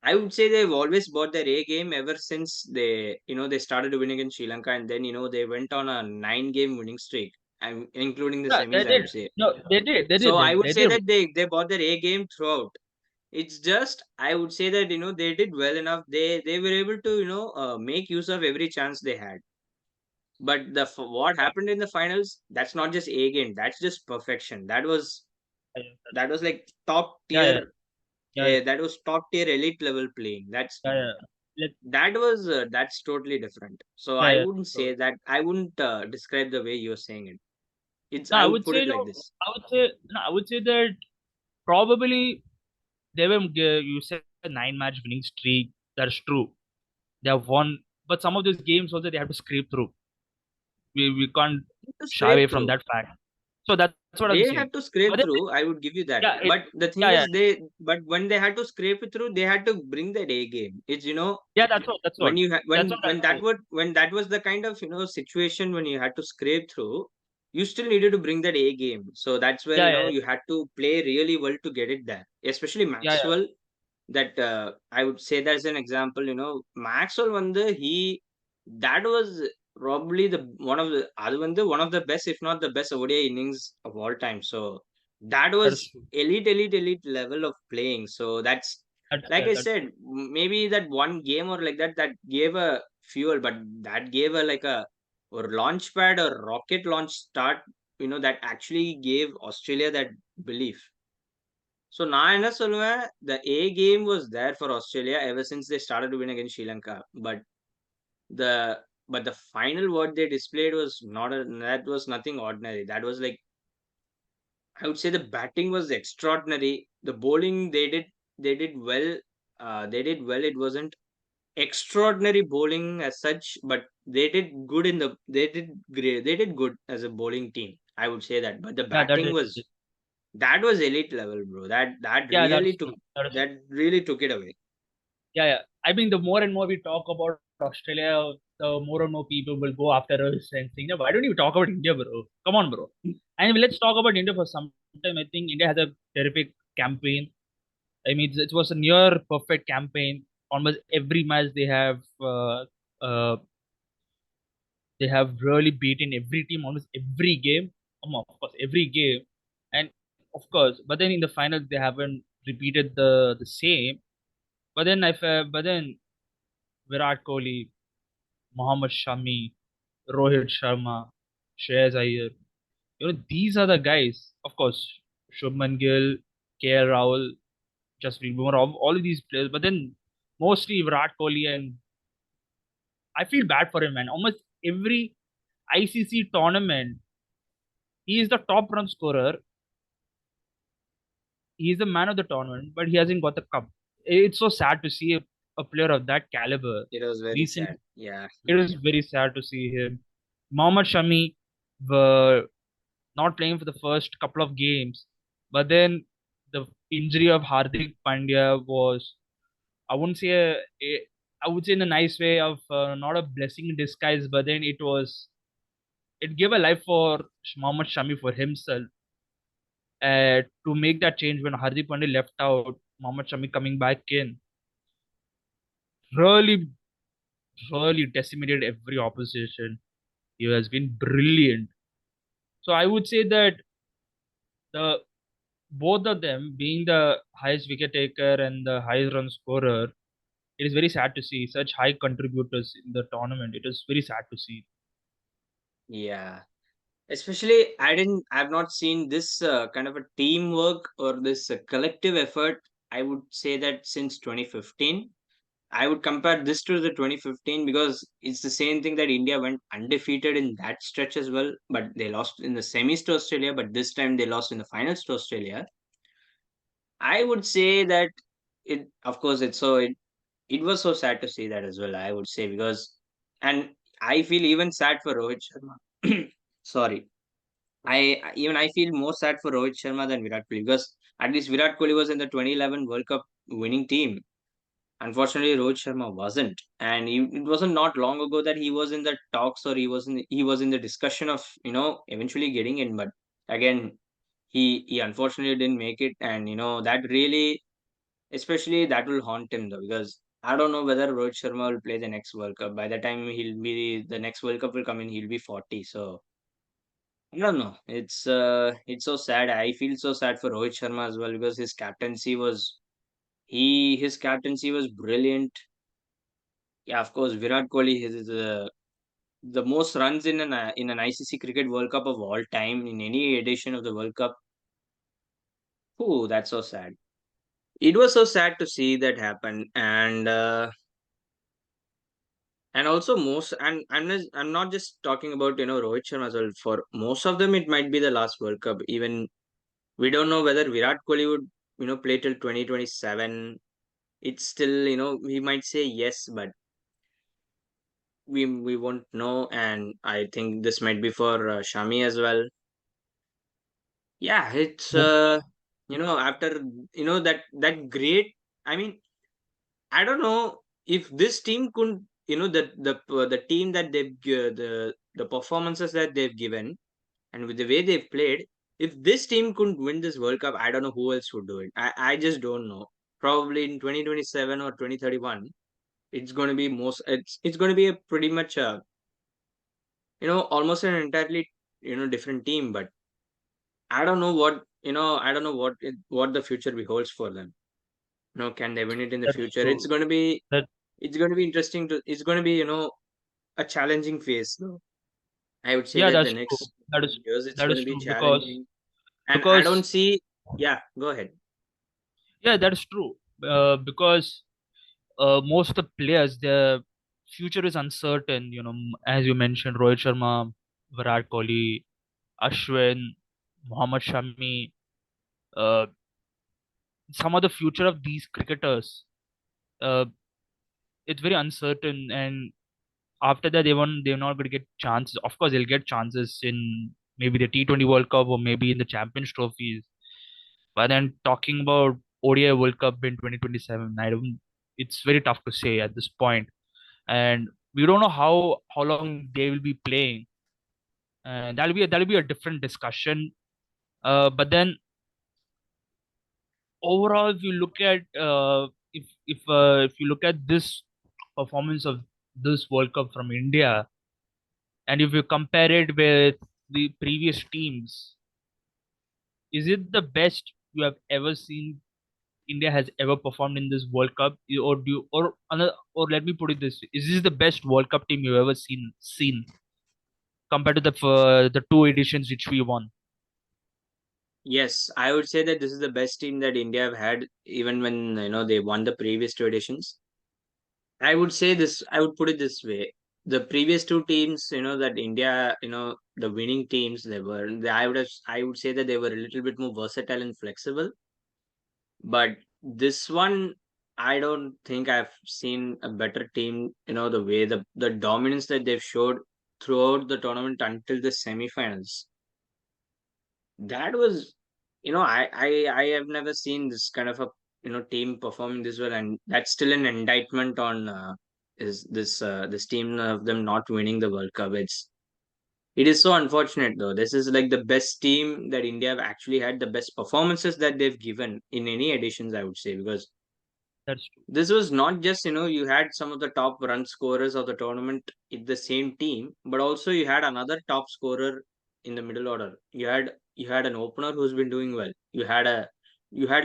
I would say they've always bought their A game ever since they started winning against Sri Lanka, and then they went on a 9-game winning streak. I'm including the Yeah, they semis, I did. would say. No, they did. They So did. I would They say did. that they bought their A game throughout. It's just, I would say that they did well enough. They were able to make use of every chance they had. But what happened in the finals, that's not just A game. That's just perfection. That was like top Yeah, yeah, tier. yeah, yeah, That was top tier elite level playing. yeah, yeah. Let, That's totally different. So yeah, I yeah. wouldn't So, say that. I wouldn't describe the way you're saying it. no, I I would would put say it like no. this. I would say no. I would say that probably they were. You said a 9 match winning streak. That's true. They have won, but some of these games also they have to scrape through. We can't To shy away scrape from through. that fact. So that's what I'm They saying. had to scrape But then, through. I would give you that. yeah, But the thing yeah, yeah, is, but when they had to scrape it through, they had to bring that A game. It's yeah. That's what. That's what. when you That's what I'm saying. when that was the kind of situation when you had to scrape through, you still needed to bring that A game. So that's where Yeah, yeah, you had to play really well to get it there. Especially yeah, yeah. Maxwell, that I would say that's an example. Maxwell that was probably the one of the best, if not the best ODI innings of all time. So that That is was true. elite level of playing. So that's, That's like I that's said, true. maybe that one game or like that gave a fuel, but that gave a like a or launch pad or rocket launch start. That actually gave Australia that belief. So நான் என்ன சொல்லுவேன், the A game was there for Australia ever since they started to win against Sri Lanka. The but the final what they displayed was not that was nothing ordinary. That was like, I would say the batting was extraordinary. The bowling they did well. They did well. It wasn't extraordinary bowling as such, but they did good they did great. They did good as a bowling team. I would say that. But the Yeah, that batting is. was elite level, bro. Yeah, that's true. That is. That really took it away. Yeah, yeah. I mean, the more and more we talk about Australia, the more and more people will go after us and saying, "No, why don't you talk about India, bro? Come on, bro." And let's talk about India for some time. I think India has a terrific campaign. I mean, it was a near perfect campaign. almost every match they have really beaten every team almost every game. Of course, every game, and of course, but then in the finals they haven't repeated the same. But then Virat Kohli, Mohammad Shami, Rohit Sharma, Shreyas Iyer, these are the guys. Of course, Shubman Gill, KL Rahul, Jasprit Bumrah, all of these players. But then mostly Virat Kohli, and I feel bad for him, man. Almost every ICC tournament, he is the top run scorer. He is the man of the tournament, but he hasn't got the cup. It's so sad to see a player of that caliber. It was very Recent, sad. Yeah. it is very sad to see him. Mohammad Shami were not playing for the first couple of games, but then the injury of Hardik Pandya was, I wouldn't say I would say in a nice way of not a blessing in disguise, but then it gave a life for Mohammad Shami for himself to make that change when Hardik Pandya left out. Mohammad Shami coming back in really really decimated every opposition. He has been brilliant. So I would say that the both of them being the highest wicket taker and the highest run scorer, it is very sad to see such high contributors in the tournament. It is very sad to see. Yeah. Especially, I've not seen this kind of a teamwork or this collective effort. I would say that since 2015. I would compare this to the 2015 because it's the same thing that India went undefeated in that stretch as well, but they lost in the semis to Australia, but this time they lost in the finals to Australia. I would say that of course, it was so sad to see that as well. I would say because, and I feel even sad for Rohit Sharma. Sorry, I feel more sad for Rohit Sharma than Virat Kohli because at least Virat Kohli was in the 2011 World Cup winning team. Unfortunately, Rohit Sharma wasn't, and it wasn't not long ago that he was in the talks or he was in the discussion of eventually getting in, but again he unfortunately didn't make it, and that really, especially that will haunt him though because I don't know whether Rohit Sharma will play the next World Cup. By the time the next World Cup will come in, he'll be 40. So I don't know. It's so sad. I feel so sad for Rohit Sharma as well because his captaincy was brilliant. Yeah, of course, Virat Kohli is the most runs in an ICC Cricket World Cup of all time in any edition of the World Cup. Oh, that's so sad. It was so sad to see that happen, and also most, and I'm not just talking about Rohit Sharma as well. For most of them, it might be the last World Cup. Even we don't know whether Virat Kohli would play till 2027. It's still we might say yes, but we won't know, and I think this might be for Shami as well. Yeah, it's after that great. I mean, I don't know if this team could the team that the performances that they've given and with the way they've played. If this team couldn't win this World Cup, I don't know who else would do it. I just don't know. Probably in 2027 or 2031, it's going to be it's going to be a pretty much almost an entirely different team. But I don't know I don't know what the future beholds for them. Can they win it in the That's future? true. That It's going to be interesting it's going to be a challenging phase though. I would say yeah, that the that's true. next That is years it's that going is to be true because challenging, and I don't because see. Yeah, go ahead. yeah, that is true. Because most of the players, their future is uncertain. As you mentioned, Rohit Sharma, Virat Kohli, Ashwin, Mohammad Shami. Uh, some of the future of these cricketers, uh, it's very uncertain. And after that, they're not going to get chances. Of course, they'll get chances in maybe the T20 World Cup or maybe in the Champions trophies. But then talking about ODI World Cup in 2027, I don't. It's very tough to say at this point, and we don't know how long they will be playing. And that'll be a different discussion. But then overall, if you look at if you look at this performance of this World Cup from India, and if you compare it with the previous teams, is it the best you have ever seen India has ever performed in this World Cup, or do you, or another, or let me put it this way: is this the best World Cup team you've ever seen compared to the two editions which we won? Yes, I would say that this is the best team that India have had, even when they won the previous two editions. I would say this. I would put it this way: the previous two teams, that India, the winning teams, I would say that they were a little bit more versatile and flexible. But this one, I don't think I've seen a better team. The way the dominance that they've showed throughout the tournament until the semifinals. That was, I have never seen this kind of a team performing this well, and that's still an indictment on is this team of them not winning the World Cup. It is so unfortunate though. This is like the best team that India have actually had, the best performances that they've given in any editions, I would say, because That's true. this was not just, you had some of the top run scorers of the tournament in the same team, but also you had another top scorer in the middle order. You had an opener who's been doing well. You had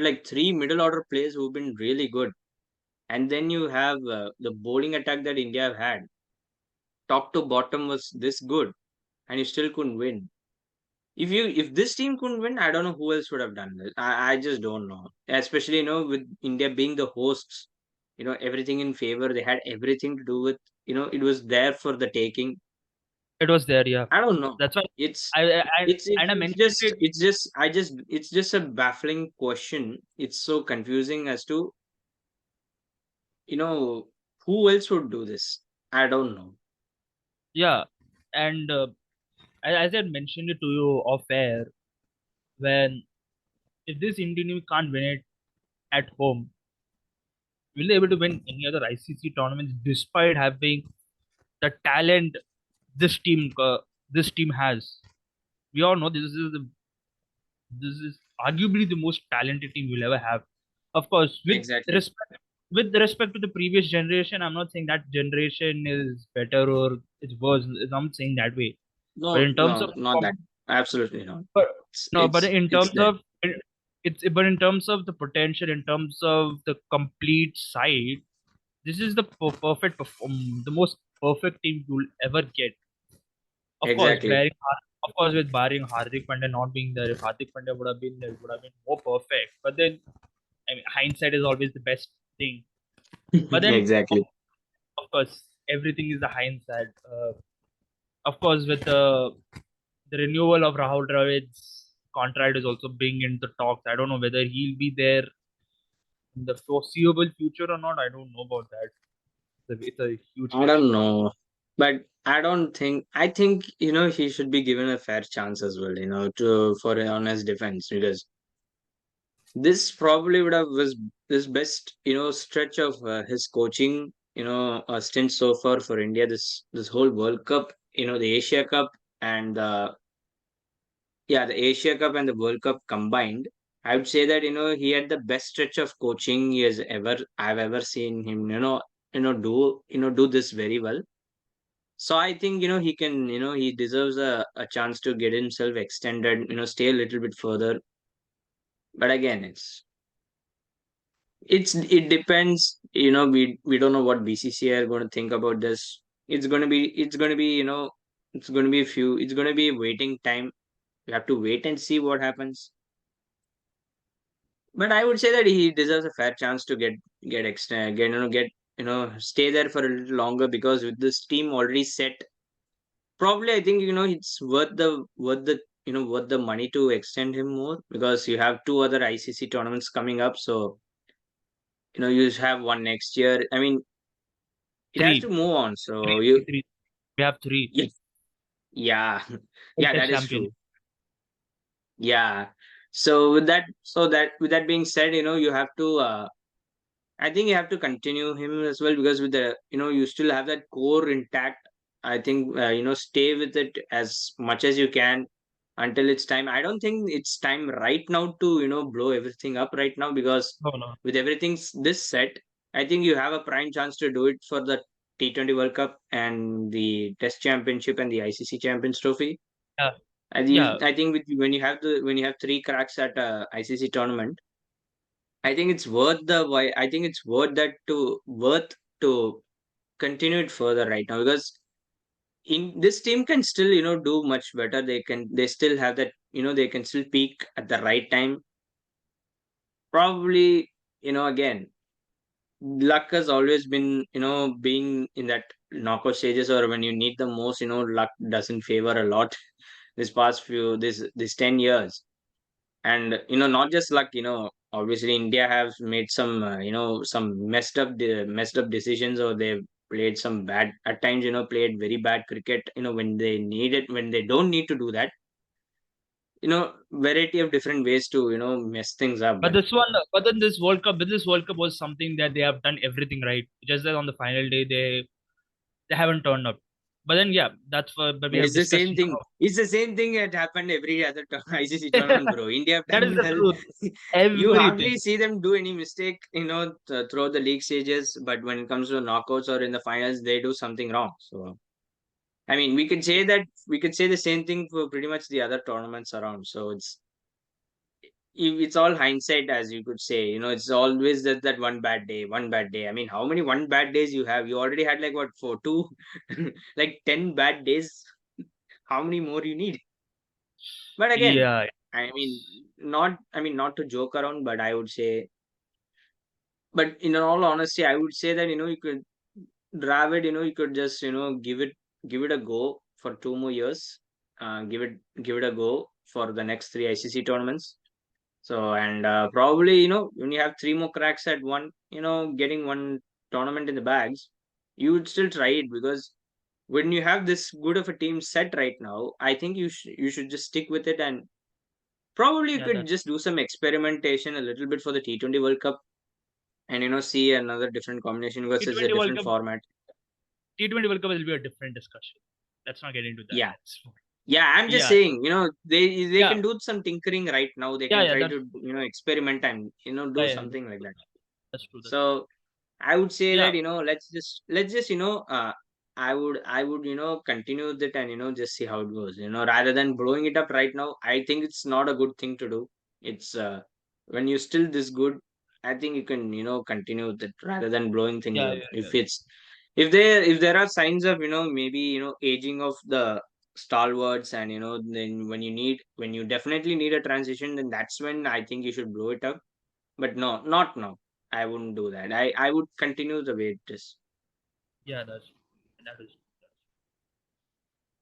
like three middle order players who've been really good. And then you have the bowling attack that India have had. Top to bottom was this good, and you still couldn't win. If this team couldn't win, I don't know who else would have done this. I just don't know. Especially, with India being the hosts, everything in favor. They had everything to do with, it was there for the taking. It was there, yeah. I don't know. That's why It's I it's it's, and I it's mentioned just it. it's just I just it's just a baffling question. It's so confusing as to, you know who else would do this. I don't know. Yeah, and as I had mentioned it to you off air, when if this Indian team can't win it at home, will they able to win any other ICC tournaments despite having the talent this team has? We all know this is arguably the most talented team we'll ever have. Of course, Exactly. respect to the previous generation, I'm not saying that generation is better or it's worse. I'm saying that way. But No, in terms of no, not that. Absolutely not. but It's no, but it's in it's terms there. of in terms of the potential, in terms of the complete side, this is the the most perfect team you'll ever get. Of course, Exactly. with barring Hardik Pandya not being there, if Hardik Pandya would have been there, it would have been more perfect. But then, I mean, hindsight is always the best thing. But then, Exactly. of course, everything is the hindsight. Of course, with the renewal of Rahul Dravid's contract is also being in the talks. I don't know whether he'll be there in the foreseeable future or not. I don't know about that. It's a huge I question don't mark. know. But I think he should be given a fair chance as well, to for on his defense, because this probably would have was this best, stretch of his coaching, stint so far for India, this whole World Cup, the Asia Cup, and the Asia Cup and the World Cup combined. I would say that he had the best stretch of coaching I've ever seen him. Do this very well. So I think he deserves a chance to get himself extended. Stay a little bit further. But again, it depends. We don't know what BCCI are going to think about this. It's going to be a waiting time. We have to wait and see what happens. But I would say that he deserves a fair chance to get extra get stay there for a little longer, because with this team already set, probably I think it's worth the money to extend him more, because you have two other ICC tournaments coming up. So you have one next year. I mean, it has to Three, move on. So three, you three. We have three. yeah yeah World yeah, Test that is champion. true. Yeah. So with that being said, you have to. I think you have to continue him as well, because with the you still have that core intact. I think stay with it as much as you can. until it's time. I don't think it's time right now to, blow everything up right now, because No, no. with everything this set, I think you have a prime chance to do it for the T20 World Cup and the Test Championship and the ICC Champions Trophy. Yeah, I yeah. I think when you have three cracks at a ICC tournament, I think it's worth the why. I think it's worth to continue it further right now, because in this team can still, do much better. They still have that, they can still peak at the right time. Probably, again, luck has always been, being in that knockout stages, or when you need the most, luck doesn't favor a lot this past few this 10 years. And not just luck, obviously India have made some, some messed up decisions, or they've played some bad at times, played very bad cricket, when they need it, when they don't need to do that, variety of different ways to, mess things up. But But this one, but then this World Cup, with this World Cup was something that they have done everything right. Just that on the final day, they haven't turned up. But then, yeah, that's for. But we have it's the discussed same thing. enough. It's the same thing that happened every other ICC tournament, bro. India have That done is the well. truth. You Everything. hardly see them do any mistake, throughout the league stages, but when it comes to knockouts or in the finals, they do something wrong. So, I mean, we could say the same thing for pretty much the other tournaments around. So it's all hindsight, as you could say. It's always that one bad day. I mean, how many one bad days you have? You already had like what, for two, like 10 bad days. How many more you need? But again, Yeah, not to joke around, but I would say, but in all honesty, I would say that, you could Dravid, you could just, give it a go for 2 more years. Give it a go for the next three ICC tournaments. So, and probably, when you have three more cracks at one, getting one tournament in the bags, you would still try it, because when you have this good of a team set right now, I think you should just stick with it, and probably you yeah. could That just do some experimentation a little bit for the T20 World Cup, and see another different combination, because it's a T20 World different Cup, format. T20 World Cup will be a different discussion. Let's not get into that. Yeah. Yeah, I'm just Yeah, saying, they yeah, can do some tinkering right now. They yeah, can yeah. try That's to, experiment and, yeah, do yeah. something like that. That's true. That's true. So I would say Yeah, that, let's just I would continue with it, and just see how it goes. Rather than blowing it up right now, I think it's not a good thing to do. It's when you're still this good, I think you can, continue with it rather than blowing things yeah, up. yeah, yeah. If there are signs of, maybe, aging of the stalwarts, and then when you definitely need a transition, then that's when I think you should blow it up. But no, not now. I wouldn't do that. I would continue the way it is. Yeah, that is.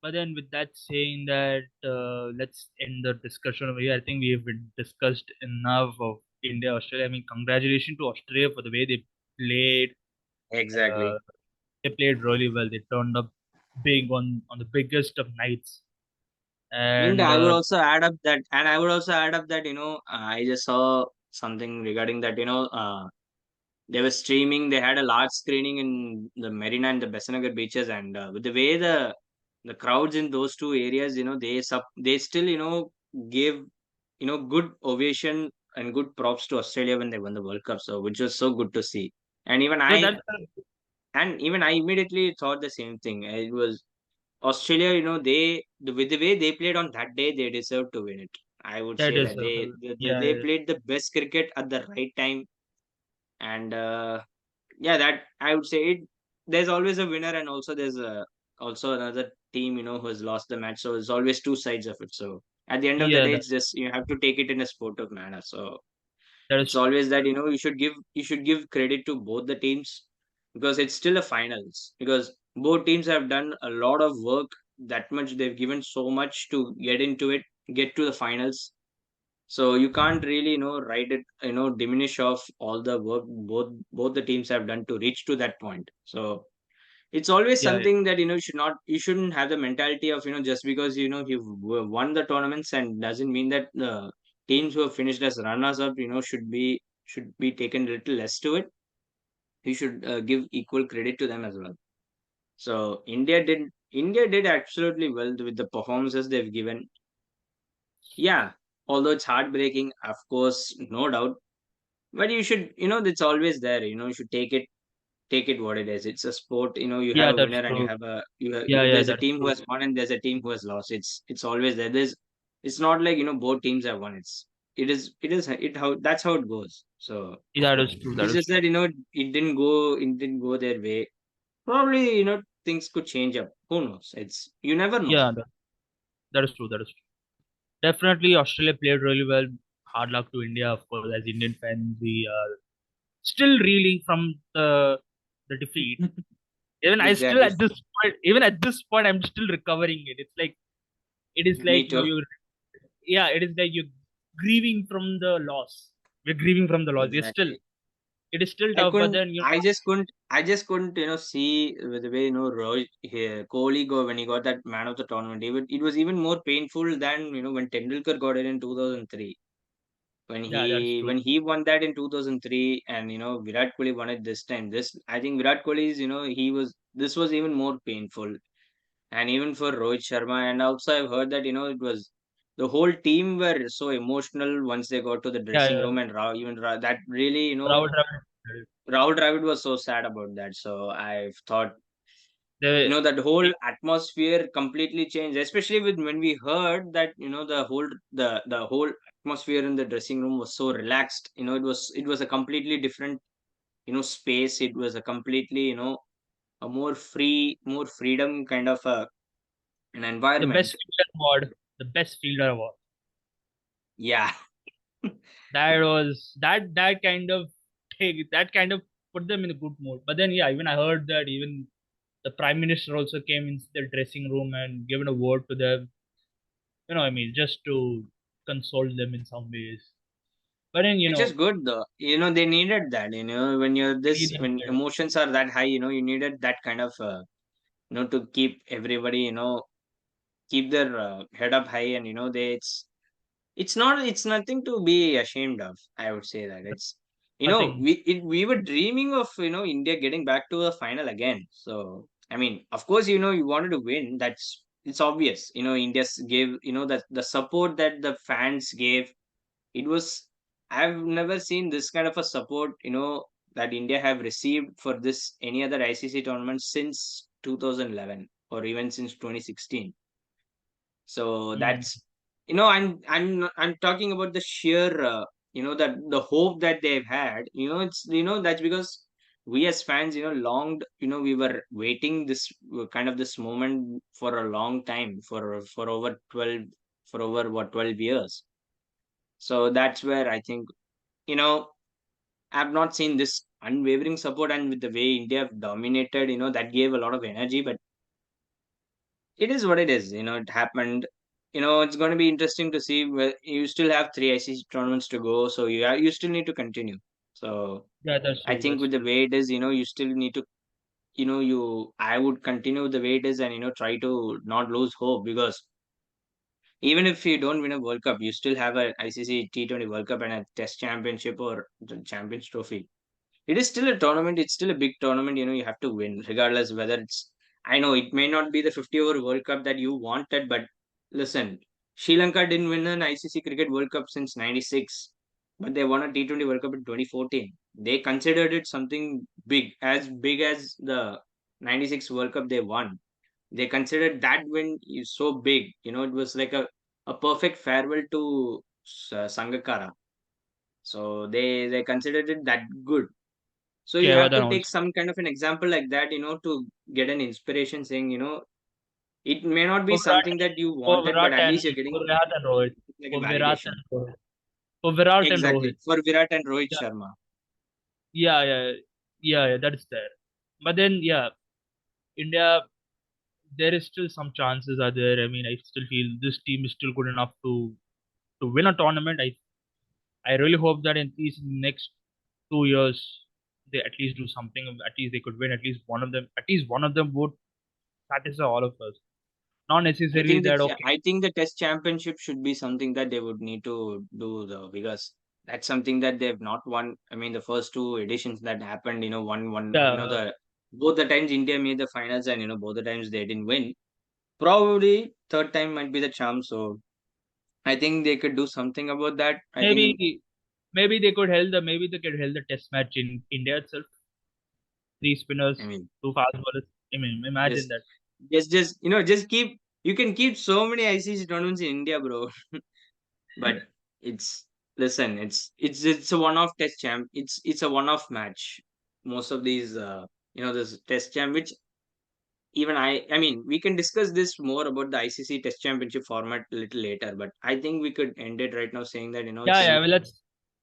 But then, with that saying that, let's end the discussion over here. I think we have discussed enough of India, Australia. I mean, congratulations to Australia for the way they played. Exactly. Uh, they played really well. They turned up big on the biggest of nights. And And I would also add up that, I just saw something regarding that, they were streaming. They had a large screening in the Marina and the Besanagar beaches, and with the way the crowds in those two areas, they still, gave, good ovation and good props to Australia when they won the World Cup. So, which was so good to see. And even no, I that's and even I immediately thought the same thing. It was Australia, with the way they played on that day, they deserved to win it. I would that say is that they yeah, played the best cricket at the right time, and yeah, that I would say it. There's always a winner, and also there's also another team, who has lost the match. So there's always two sides of it. So at the end of the yeah, day, it's just you have to take it in a sportive manner. So that is it's true. always that, you should give credit to both the teams, because it's still a finals, because both teams have done a lot of work. That much they've given so much to get into it, get to the finals. So you can't really, write it, diminish off all the work both the teams have done to reach to that point. So it's always Yeah, yeah, something that, you shouldn't have the mentality of, just because, you've won the tournaments, and doesn't mean that the teams who have finished as runners up, should be taken a little less to it. You should give equal credit to them as well. So India did absolutely well with the performances they've given. Yeah, although it's heartbreaking, of course, no doubt. But you should, it's always there. You should take it what it is. It's a sport. You have Yeah, a that's winner and you true. have a you have, Yeah, yeah, there's a that's team who true. has won and there's a team who has lost. It's always there. It's not like both teams have won. That's how it goes. So Yeah, that is true. That it's is just true. that it didn't go their way. Probably things could change up. Who knows? You never know. Yeah, that is true. That is true. Definitely, Australia played really well. Hard luck to India, of course. As Indian fans, we are still reeling from the defeat. Even I still Exactly. at this point, even at this point, I'm still recovering it. It's like it is like Me too. you, yeah, it is like you're grieving from the loss. We're grieving from the loss. We're still, Exactly. it is still I tough, but couldn't. then I just couldn't. See the way Rohit here, Kohli go when he got that man of the tournament. It was even more painful than when Tendulkar got it in 2003. When yeah, that's he true. when he won that in 2003, and Virat Kohli won it this time. I think Virat Kohli is this was even more painful, and even for Rohit Sharma. And also I've heard that it was the whole team were so emotional once they got to the Yeah, dressing yeah. room, and that really Rahul Dravid. Rahul Dravid was so sad about that. So I've thought, The that whole atmosphere completely changed, especially with when we heard that, the whole atmosphere in the dressing room was so relaxed. It was a completely different, space. It was a completely, a more freedom kind of an the best environment. fielder award. The best fielder award. Yeah. That was that kind of that kind of put them in a good mood. But then yeah, even I heard that even the prime minister also came into the dressing room and given a word to them. I mean, just to console them in some ways. But then Which is good though. They needed that. When you're we this, when needed- emotions are that high, you needed that kind of, to keep everybody, keep their head up high. And it's nothing to be ashamed of. I would say that nothing. we were dreaming of India getting back to the final again. So I mean, of course, you wanted to win. It's obvious. India's gave, the support that the fans gave. It was I've never seen this kind of a support, that India have received for this any other ICC tournament since 2011 or even since 2016. So Mm. that's, I'm talking about the sheer, that the hope that they've had. It's, that's because we as fans, longed, we were waiting this kind of this moment for a long time, for over 12, for over what, 12 years. So that's where I think, you know I've not seen this unwavering support, and with the way India have dominated, that gave a lot of energy. But it is what it is. It happened. It's going to be interesting to see. Where you still have three ICC tournaments to go, so you still need to continue. So Yeah, that's I true. think That's with the true. way it is, you still need to, I would continue the way it is, and try to not lose hope, because even if you don't win a World Cup, you still have a ICC T20 World Cup and a Test Championship or the Champions Trophy. It is still a tournament. It's still a big tournament. You have to win, regardless whether it's. I know it may not be the 50-over World Cup that you wanted, but listen, Sri Lanka didn't win an ICC Cricket World Cup since '96, but they won a T20 World Cup in 2014. They considered it something big as the '96 World Cup they won. They considered that win is so big. It was like a perfect farewell to Sangakkara. So they considered it that good. So you have Kevadan to take also. some kind of an example like that, to get an inspiration, saying, it may not be For Virat, something that you for wanted, but Virat at and least you're getting for Virat and Rohit. like a For Virat validation. and Rohit. For Virat and Exactly. Rohit. For Virat and Rohit Yeah, Sharma. yeah, yeah, yeah. That is there. But then yeah, India. There is still some chances are there. I mean, I still feel this team is still good enough to win a tournament. I really hope that in these next 2 years they at least do something. At least they could win at least one of them. At least one of them would satisfy all of us. Not necessarily that okay. I think the Test Championship should be something that they would need to do, though, because that's something that they've not won. I mean, the first two editions that happened, one, Yeah, the both the times India made the finals, and both the times they didn't win. Probably third time might be the charm. So I think they could do something about that. I think, Maybe they could hold the test match in India itself. Three I spinners, mean, two fast bowlers. I mean, imagine just, that. just keep. You can keep so many ICC tournaments in India, bro. But it's listen, it's a one-off test champ. It's a one-off match. Most of these, this test champ, which even I mean, we can discuss this more about the ICC Test Championship format a little later. But I think we could end it right now, saying that Yeah, it's. yeah. Well, let's.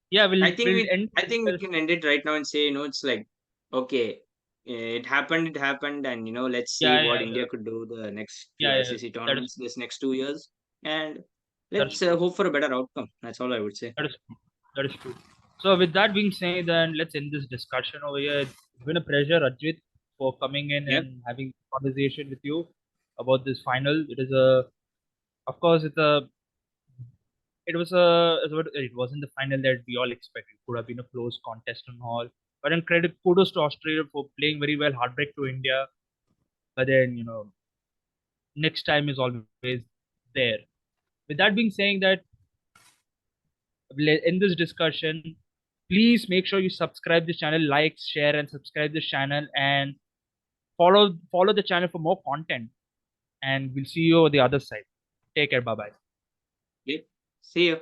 Yeah, I think we'll we end I this think we discussion. can end it right now and say, it's like, okay, it happened, and let's see Yeah, what yeah, India could do the next few yeah, yeah. ICC That is tournaments this next 2 years, and that is let's true. hope for a better outcome. That's all I would say. That is true. That is true. So with that being said, then let's end this discussion over here. It's been a pleasure, Ajit, for coming in Yep. and having a conversation with you about this final. It is a, of course, it wasn't the final that we all expected. It could have been a close contest and all. But then kudos to Australia for playing very well. Heartbreak to India. But then, next time is always there. With that being saying that, in this discussion, please make sure you subscribe this channel, like, share, and subscribe this channel, and follow the channel for more content. And we'll see you over the other side. Take care. Bye bye. Yep. See you.